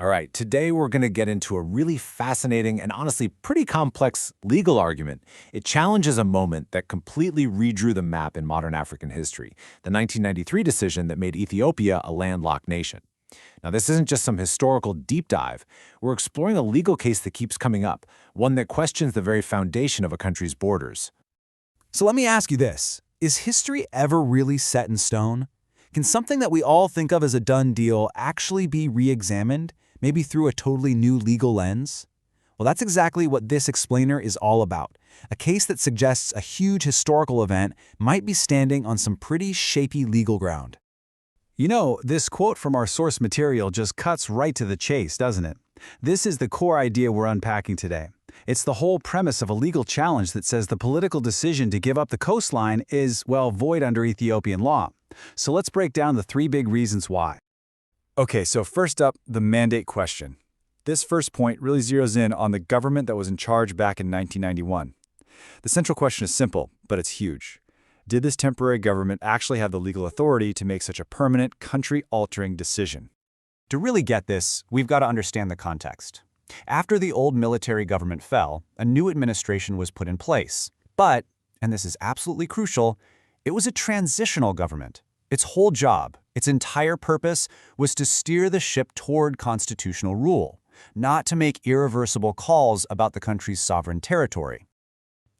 All right, today we're going to get into a really fascinating and honestly pretty complex legal argument. It challenges a moment that completely redrew the map in modern African history, the 1993 decision that made Ethiopia a landlocked nation. Now, this isn't just some historical deep dive. We're exploring a legal case that keeps coming up, one that questions the very foundation of a country's borders. So let me ask you this. Is history ever really set in stone? Can something that we all think of as a done deal actually be re-examined, maybe through a totally new legal lens? Well, that's exactly what this explainer is all about. A case that suggests a huge historical event might be standing on some pretty shaky legal ground. You know, this quote from our source material just cuts right to the chase, doesn't it? This is the core idea we're unpacking today. It's the whole premise of a legal challenge that says the political decision to give up the coastline is, well, void under Ethiopian law. So let's break down the three big reasons why. Okay, so first up, the mandate question. This first point really zeroes in on the government that was in charge back in 1991. The central question is simple, but it's huge. Did this temporary government actually have the legal authority to make such a permanent, country-altering decision? To really get this, we've got to understand the context. After the old military government fell, a new administration was put in place. But, and this is absolutely crucial, it was a transitional government. Its whole job, its entire purpose, was to steer the ship toward constitutional rule, not to make irreversible calls about the country's sovereign territory.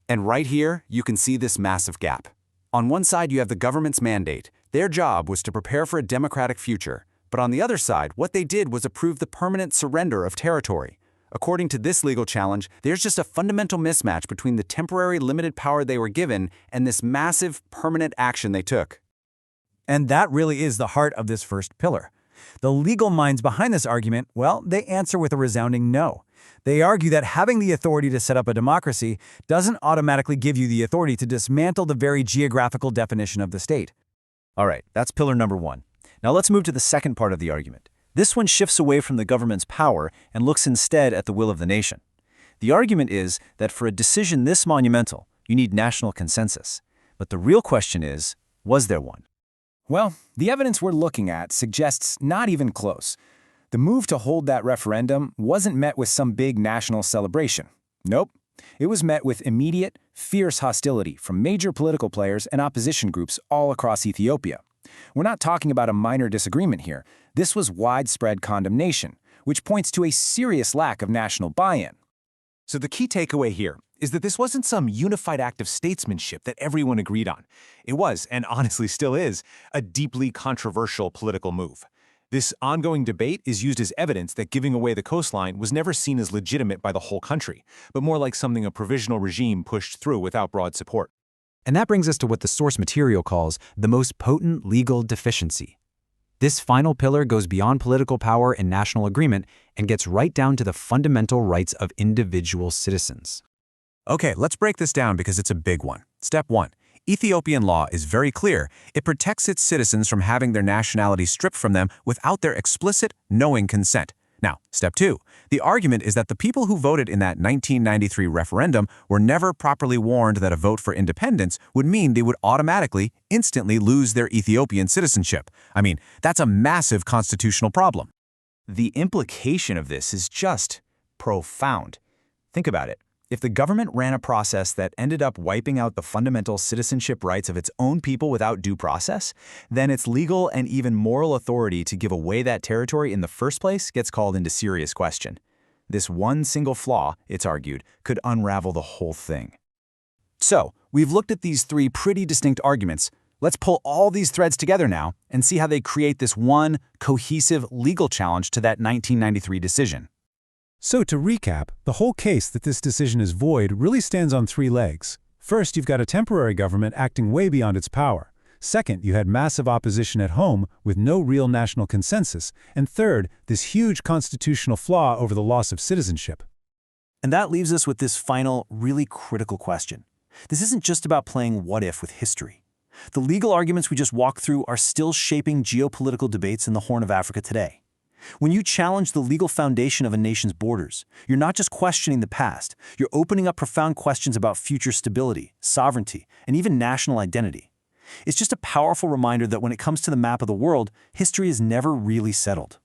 And right here, you can see this massive gap. On one side, you have the government's mandate. Their job was to prepare for a democratic future. But on the other side, what they did was approve the permanent surrender of territory. According to this legal challenge, there's just a fundamental mismatch between the temporary limited power they were given and this massive permanent action they took. And that really is the heart of this first pillar. The legal minds behind this argument, well, they answer with a resounding no. They argue that having the authority to set up a democracy doesn't automatically give you the authority to dismantle the very geographical definition of the state. All right, that's pillar number one. Now let's move to the second part of the argument. This one shifts away from the government's power and looks instead at the will of the nation. The argument is that for a decision this monumental, you need national consensus. But the real question is, was there one? Well, the evidence we're looking at suggests not even close. The move to hold that referendum wasn't met with some big national celebration. Nope. It was met with immediate, fierce hostility from major political players and opposition groups all across Ethiopia. We're not talking about a minor disagreement here. This was widespread condemnation, which points to a serious lack of national buy-in. So the key takeaway here is that this wasn't some unified act of statesmanship that everyone agreed on. It was, and honestly still is, a deeply controversial political move. This ongoing debate is used as evidence that giving away the coastline was never seen as legitimate by the whole country, but more like something a provisional regime pushed through without broad support. And that brings us to what the source material calls the most potent legal deficiency. This final pillar goes beyond political power and national agreement and gets right down to the fundamental rights of individual citizens. Okay, let's break this down because it's a big one. Step 1. Ethiopian law is very clear. It protects its citizens from having their nationality stripped from them without their explicit, knowing consent. Now, step 2. The argument is that the people who voted in that 1993 referendum were never properly warned that a vote for independence would mean they would automatically, instantly lose their Ethiopian citizenship. I mean, that's a massive constitutional problem. The implication of this is just profound. Think about it. If the government ran a process that ended up wiping out the fundamental citizenship rights of its own people without due process, then its legal and even moral authority to give away that territory in the first place gets called into serious question. This one single flaw, it's argued, could unravel the whole thing. So, we've looked at these three pretty distinct arguments. Let's pull all these threads together now and see how they create this one cohesive legal challenge to that 1993 decision. So to recap, the whole case that this decision is void really stands on three legs. First, you've got a temporary government acting way beyond its power. Second, you had massive opposition at home with no real national consensus. And third, this huge constitutional flaw over the loss of citizenship. And that leaves us with this final, really critical question. This isn't just about playing what if with history. The legal arguments we just walked through are still shaping geopolitical debates in the Horn of Africa today. When you challenge the legal foundation of a nation's borders, you're not just questioning the past, you're opening up profound questions about future stability, sovereignty, and even national identity. It's just a powerful reminder that when it comes to the map of the world, history is never really settled.